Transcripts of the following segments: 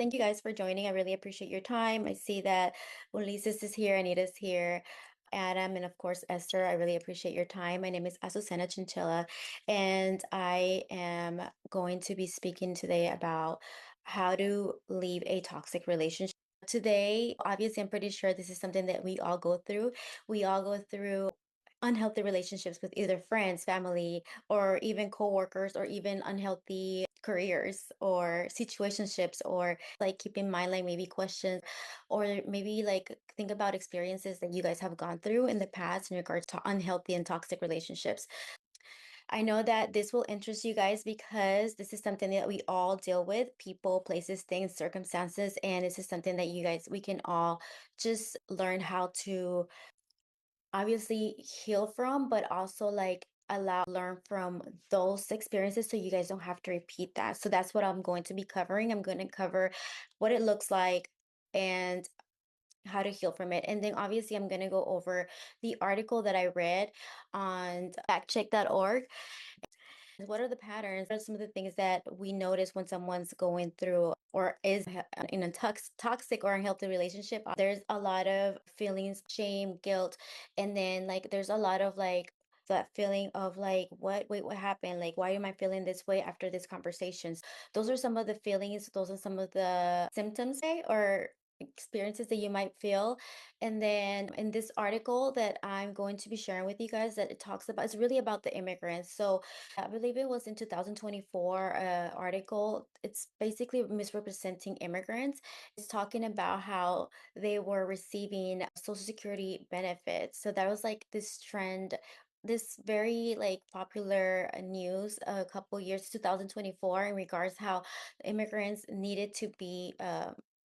Thank you guys for joining. I really appreciate your time. I see that Ulises is here, Anita's here, Adam, and of course Esther. I really appreciate your time. My name is Azucena Chinchilla, and I am going to be speaking today about how to leave a toxic relationship. Today, obviously, I'm pretty sure this is something that we all go through. We all go through unhealthy relationships with either friends, family, or even coworkers, or even unhealthy careers or situationships, or like keep in mind like maybe questions or maybe like think about experiences that you guys have gone through in the past in regards to unhealthy and toxic relationships. I know that this will interest you guys because this is something that we all deal with, people, places, things, circumstances, and this is something that you guys we can all just learn how to obviously heal from, but also like allow learn from those experiences so you guys don't have to repeat that. So that's what I'm going to be covering. I'm going to cover what it looks like and how to heal from it. And then obviously I'm going to go over the article that I read on factcheck.org. What are the patterns? What are some of the things that we notice when someone's going through or is in a toxic or unhealthy relationship? There's a lot of feelings, shame, guilt, and then like there's a lot of like that feeling of like, what, wait, what happened? Like, why am I feeling this way after this conversation? Those are some of the feelings, those are some of the symptoms, or experiences that you might feel. And then in this article that I'm going to be sharing with you guys, that it talks about, it's really about the immigrants. So I believe it was in 2024 article. It's basically misrepresenting immigrants. It's talking about how they were receiving Social Security benefits. So that was like this trend, this very like popular news a couple years, 2024, in regards how immigrants needed to be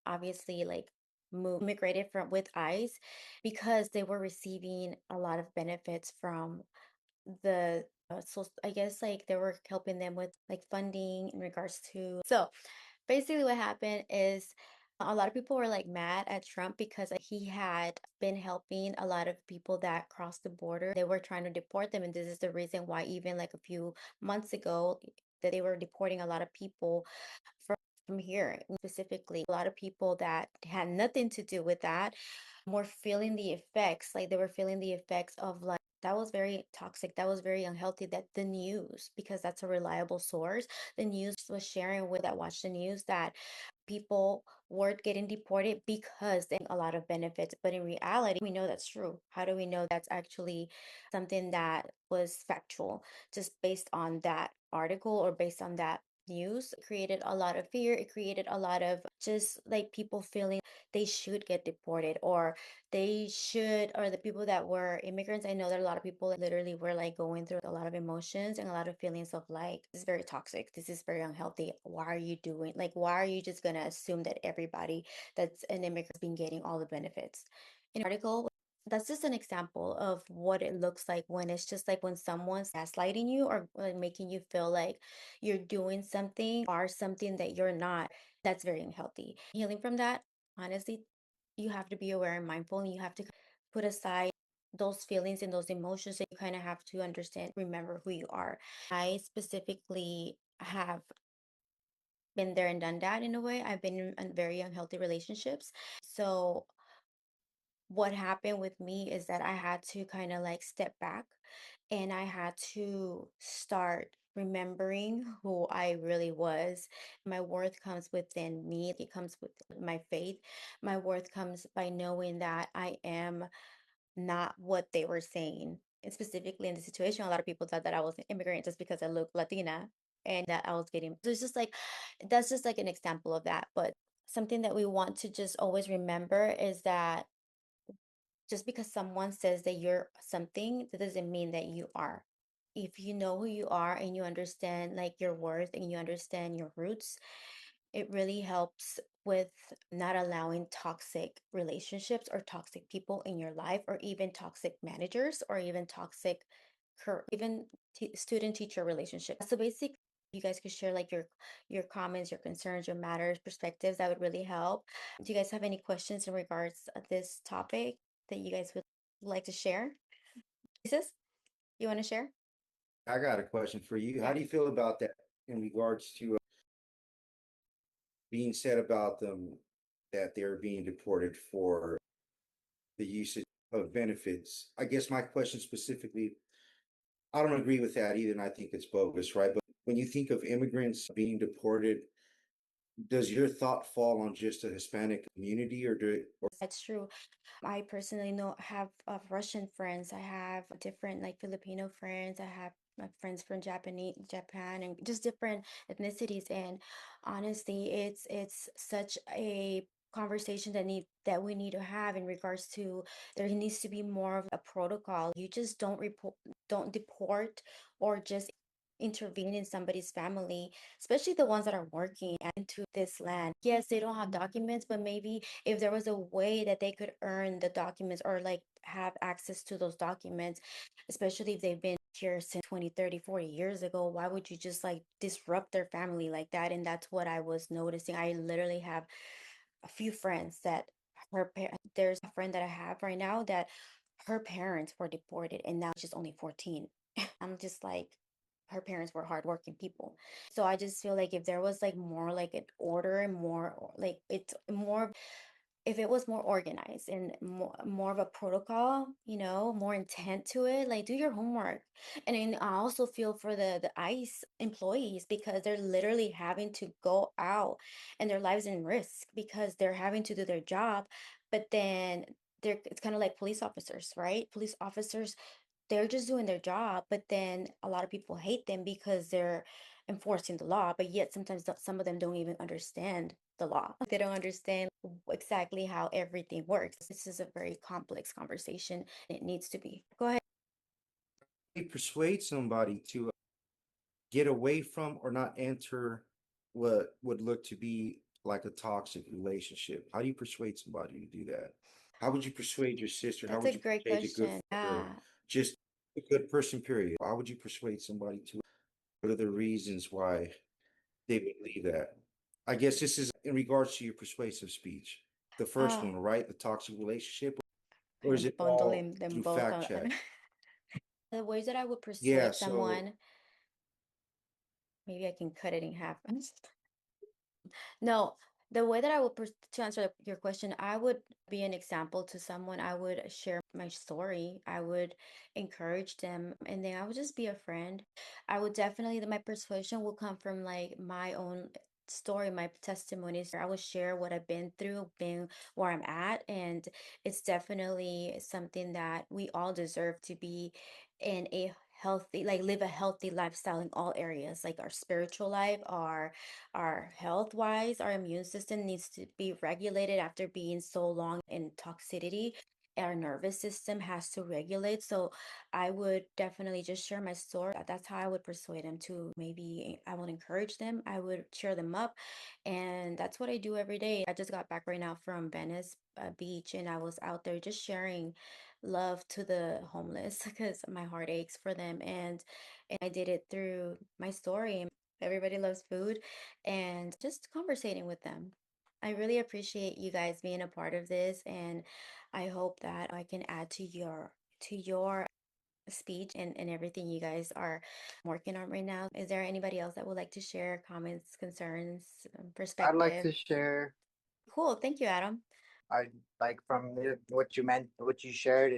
obviously like immigrated from with ICE because they were receiving a lot of benefits from the so I guess like they were helping them with like funding in regards to. So basically what happened is a lot of people were like mad at Trump because he had been helping a lot of people that crossed the border. They were trying to deport them, and this is the reason why even like a few months ago that they were deporting a lot of people from here. Specifically, a lot of people that had nothing to do with that were feeling the effects. Like they were feeling the effects of like that was very toxic, that was very unhealthy, that the news, because that's a reliable source, the news was sharing with that watched the news that people were getting deported because they had a lot of benefits. But in reality, we know that's true. How do we know that's actually something that was factual just based on that article or based on that news? It created a lot of fear. It created a lot of just like people feeling they should get deported, or they should, or the people that were immigrants. I know that a lot of people literally were like going through a lot of emotions and a lot of feelings of like, this is very toxic, this is very unhealthy. Why are you doing, like, why are you just gonna assume that everybody that's an immigrant's been getting all the benefits? In the article, that's just an example of what it looks like when it's just like when someone's gaslighting you or like making you feel like you're doing something or something that you're not. That's very unhealthy. Healing from that, honestly, you have to be aware and mindful, and you have to put aside those feelings and those emotions, and you kind of have to understand, remember who you are. I specifically have been there and done that in a way. I've been in very unhealthy relationships. So what happened with me is that I had to kind of like step back, and I had to start remembering who I really was. My worth comes within me, it comes with my faith. My worth comes by knowing that I am not what they were saying. And specifically in the situation, a lot of people thought that I was an immigrant just because I look Latina and that I was getting. So it's just like, that's just like an example of that. But something that we want to just always remember is that just because someone says that you're something, that doesn't mean that you are. If you know who you are and you understand like your worth and you understand your roots, it really helps with not allowing toxic relationships or toxic people in your life, or even toxic managers, or even toxic even student teacher relationships. So basically, you guys could share like your comments, your concerns, your matters, perspectives. That would really help. Do you guys have any questions in regards to this topic that you guys would like to share? Isis, you want to share? I got a question for you. How Yeah. do you feel about that in regards to being said about them that they're being deported for the usage of benefits. I guess my question specifically, I don't agree with that either, and I think it's bogus, right? But when you think of immigrants being deported, does your thought fall on just a Hispanic community, or do it, or That's true. I personally know have Russian friends. I have different like Filipino friends. I have friends from Japan, and just different ethnicities. And honestly, it's such a conversation that we need to have in regards to there needs to be more of a protocol. You just don't deport or just intervene in somebody's family, especially the ones that are working into this land. Yes, they don't have documents, but maybe if there was a way that they could earn the documents or like have access to those documents, especially if they've been here since 20, 30, 40 years ago, why would you just like disrupt their family like that? And that's what I was noticing. I literally have a few friends that there's a friend that I have right now that her parents were deported and now she's only 14. I'm just like, her parents were hardworking people. So I just feel like if there was like more like an order and like it's more if it was more organized and more of a protocol, more intent to it, like do your homework. And then I also feel for the ICE employees because they're literally having to go out and their lives in risk because they're having to do their job. But then it's kind of like police officers, right? Police officers, they're just doing their job, but then a lot of people hate them because they're enforcing the law, but yet sometimes some of them don't even understand the law. They don't understand exactly how everything works. This is a very complex conversation. It needs to be. Go ahead. you persuade somebody to get away from or not enter what would look to be like a toxic relationship? How do you persuade somebody to do that? How would you persuade your sister? How That's would a you great persuade a good question. friend or Yeah. just a good person, period? How would you persuade somebody to? What are the reasons why they would leave that? I guess this is in regards to your persuasive speech. The first Uh, one, right? The toxic relationship, or kind is of it all bundling them through both fact on. check? The ways that I would Yeah, persuade so someone, maybe I can cut it in half. No, the way that I would to answer your question, I would be an example to someone. I would share my story. I would encourage them, and then I would just be a friend. I would definitely, my persuasion will come from like my own story, my testimonies. I will share what I've been through, being where I'm at, and it's definitely something that we all deserve to be in a healthy, like live a healthy lifestyle in all areas, like our spiritual life, our health wise, our immune system needs to be regulated after being so long in toxicity. Our nervous system has to regulate. So I would definitely just share my story. That's how I would persuade them to maybe I would encourage them. I would cheer them up. And that's what I do every day. I just got back right now from Venice Beach and I was out there just sharing love to the homeless because my heart aches for them. And I did it through my story. Everybody loves food and just conversating with them. I really appreciate you guys being a part of this, and I hope that I can add to your speech and everything you guys are working on right now. Is there anybody else that would like to share comments, concerns, I'd like perspective? to share. Cool. Thank you, Adam. I like from what you shared.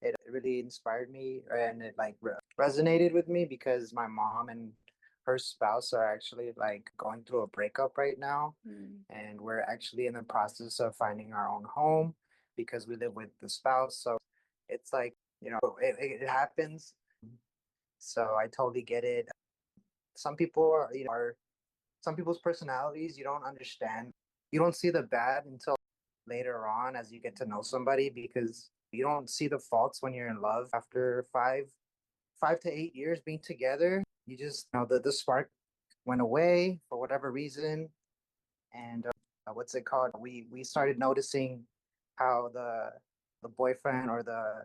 It really inspired me, and it like resonated with me because my mom and her spouse are actually like going through a breakup right now, Mm, and we're actually in the process of finding our own home because we live with the spouse. So it's like it happens. So I totally get it. Some people are some people's personalities you don't understand. You don't see the bad until later on as you get to know somebody because you don't see the faults when you're in love after 5 to 8 years being together. You just the spark went away for whatever reason, and what's it called? We started noticing how the boyfriend or the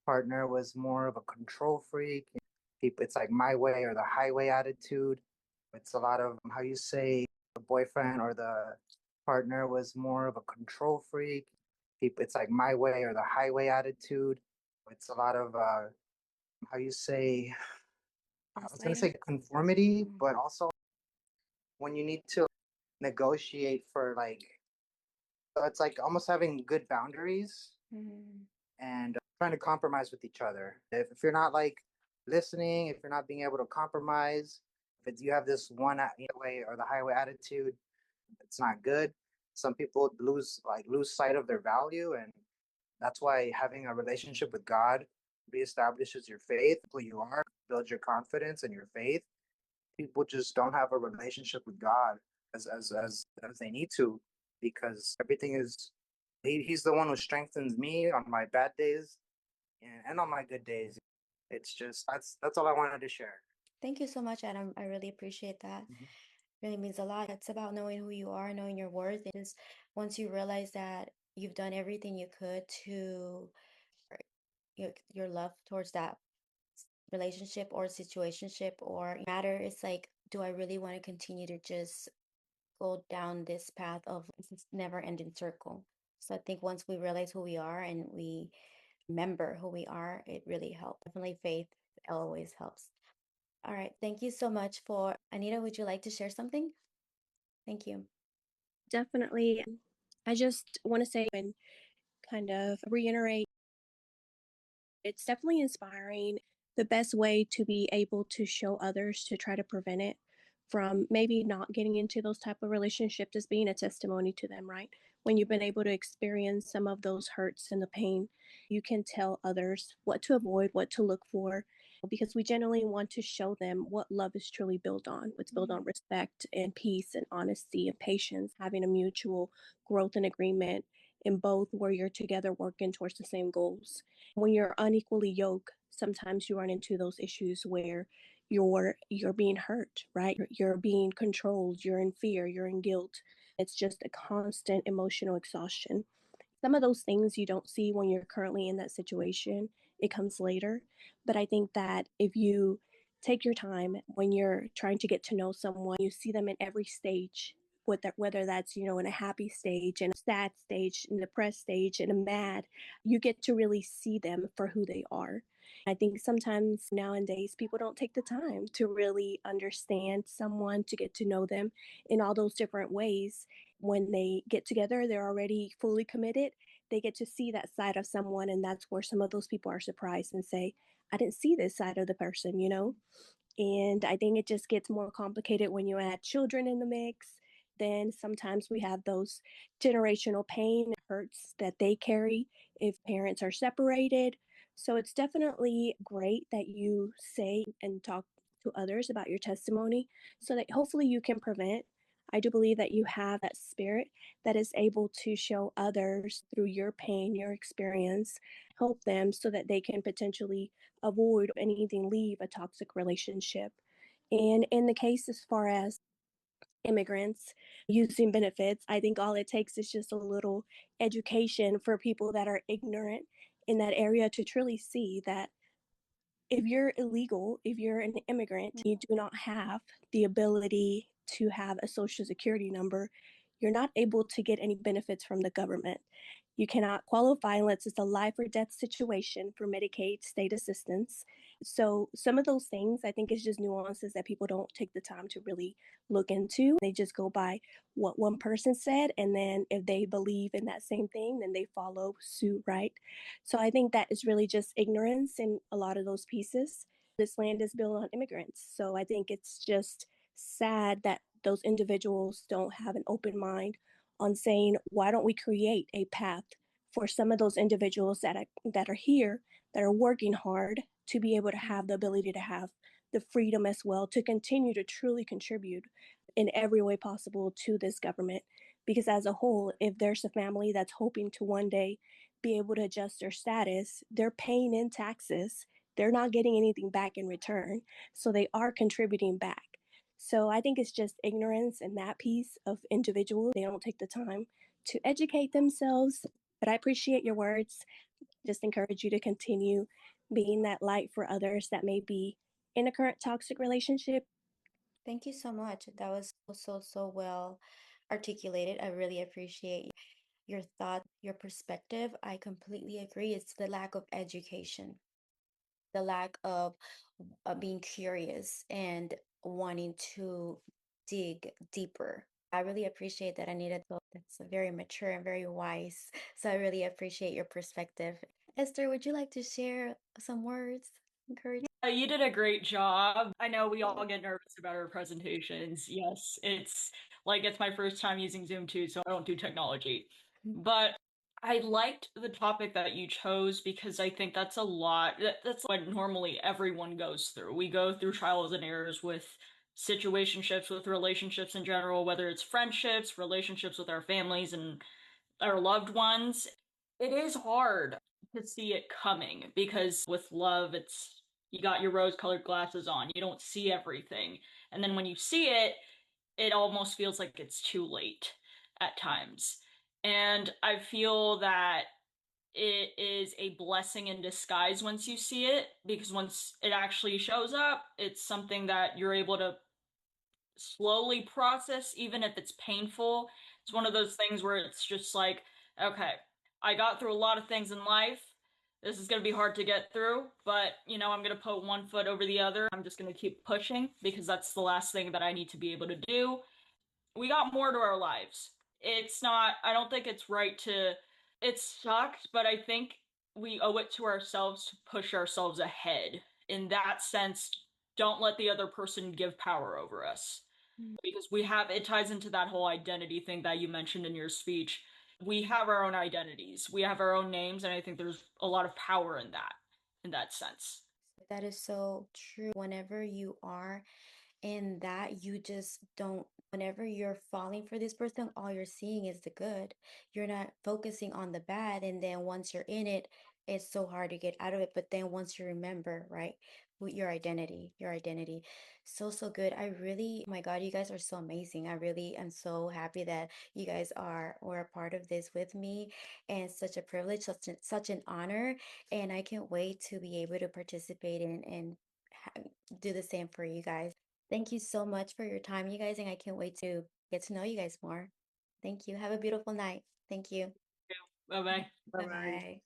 partner was more of a control freak. It's like my way or the highway attitude. It's a lot of how you say the boyfriend or the partner was more of a control freak. It's like my way or the highway attitude. It's a lot of how you say I was gonna gaslighting? say conformity, Mm, but also when you need to negotiate for like, so it's like almost having good boundaries Mhm. and trying to compromise with each other. If you're not like listening, if you're not being able to compromise, if it's, you have this one way or the highway attitude, it's not good. Some people lose sight of their value, and that's why having a relationship with God reestablishes your faith, who you are, builds your confidence and your faith. People just don't have a relationship with God as they need to, because everything is he's the one who strengthens me on my bad days and on my good days. It's just that's all I wanted to share. Thank you so much, Adam. I really appreciate that. Mhm. Really means a lot. It's about knowing who you are, knowing your worth. It is once you realize that you've done everything you could to your love towards that relationship or situationship or matter, it's like, do I really want to continue to just go down this path of this never ending circle? So I think once we realize who we are and we remember who we are, it really helps. Definitely faith always helps. All right. Thank you so much for Anita. Would you like to share something? Thank you. Definitely. I just want to say and kind of reiterate it's definitely inspiring. The best way to be able to show others to try to prevent it from maybe not getting into those type of relationships is being a testimony to them, right? When you've been able to experience some of those hurts and the pain, you can tell others what to avoid, what to look for, because we generally want to show them what love is truly built on. It's built on respect and peace and honesty and patience, having a mutual growth and agreement in both where you're together working towards the same goals. When you're unequally yoked, sometimes you run into those issues where you're being hurt, right? You're being controlled, you're in fear, you're in guilt. It's just a constant emotional exhaustion. Some of those things you don't see when you're currently in that situation. It comes later. But I think that if you take your time when you're trying to get to know someone, you see them in every stage, whether that's, in a happy stage, in a sad stage, in a depressed stage, in a mad, you get to really see them for who they are. I think sometimes nowadays people don't take the time to really understand someone, to get to know them in all those different ways. When they get together, they're already fully committed. They get to see that side of someone, and that's where some of those people are surprised and say, I didn't see this side of the person. And I think it just gets more complicated when you add children in the mix. Then sometimes we have those generational pain hurts that they carry if parents are separated. So it's definitely great that you say and talk to others about your testimony so that hopefully you can prevent. I do believe that you have that spirit that is able to show others through your pain, your experience, help them so that they can potentially avoid anything, leave a toxic relationship. And in the case as far as immigrants using benefits, I think all it takes is just a little education for people that are ignorant in that area to truly see that if you're illegal, if you're an immigrant, you do not have the ability to have a social security number, you're not able to get any benefits from the government. You cannot qualify unless it's a life or death situation for Medicaid state assistance. So, some of those things I think is just nuances that people don't take the time to really look into. They just go by what one person said. And then if they believe in that same thing, then they follow suit, right? So I think that is really just ignorance in a lot of those pieces. This land is built on immigrants. So I think it's just sad that those individuals don't have an open mind on saying, why don't we create a path for some of those individuals that are here, that are working hard to be able to have the ability to have the freedom as well to continue to truly contribute in every way possible to this government. Because as a whole, if there's a family that's hoping to one day be able to adjust their status, they're paying in taxes. They're not getting anything back in return. So they are contributing back. So I think it's just ignorance in that piece of individuals. They don't take the time to educate themselves. But I appreciate your words. Just encourage you to continue being that light for others that may be in a current toxic relationship. Thank you so much. That was so well articulated. I really appreciate your thought, your perspective. I completely agree. It's the lack of education, the lack of being curious and wanting to dig deeper. I really appreciate that. I needed to. That's very mature and very wise. So I really appreciate your perspective. Esther, would you like to share some words? Encourage. You did a great job. I know we all get nervous about our presentations. Yes, it's my first time using Zoom too, so I don't do technology. But I liked the topic that you chose because I think that's a lot. That's what normally everyone goes through. We go through trials and errors with situationships, with relationships in general, whether it's friendships, relationships with our families and our loved ones. It is hard to see it coming because with love, it's you got your rose-colored glasses on. You don't see everything. And then when you see it, it almost feels like it's too late at times. And I feel that it is a blessing in disguise once you see it, because once it actually shows up, it's something that you're able to slowly process, even if it's painful. It's one of those things where it's just like, okay, I got through a lot of things in life. This is going to be hard to get through, but I'm going to put one foot over the other. I'm just going to keep pushing because that's the last thing that I need to be able to do. We got more to our lives. I don't think it's right to, it sucks, but I think we owe it to ourselves to push ourselves ahead. In that sense, don't let the other person give power over us because it ties into that whole identity thing that you mentioned in your speech. We have our own identities, we have our own names, and I think there's a lot of power in that sense. That is so true. Whenever you are in that, you just don't, whenever you're falling for this person, all you're seeing is the good. You're not focusing on the bad. And then once you're in it, it's so hard to get out of it. But then once you remember, right, your identity. So, so good. I really, oh my God, you guys are so amazing. I really am so happy that you guys were a part of this with me, and such a privilege, such an honor. And I can't wait to be able to participate and ha- do the same for you guys. Thank you so much for your time, you guys, and I can't wait to get to know you guys more. Thank you. Have a beautiful night. Thank you. Bye bye. Bye bye. Bye-bye.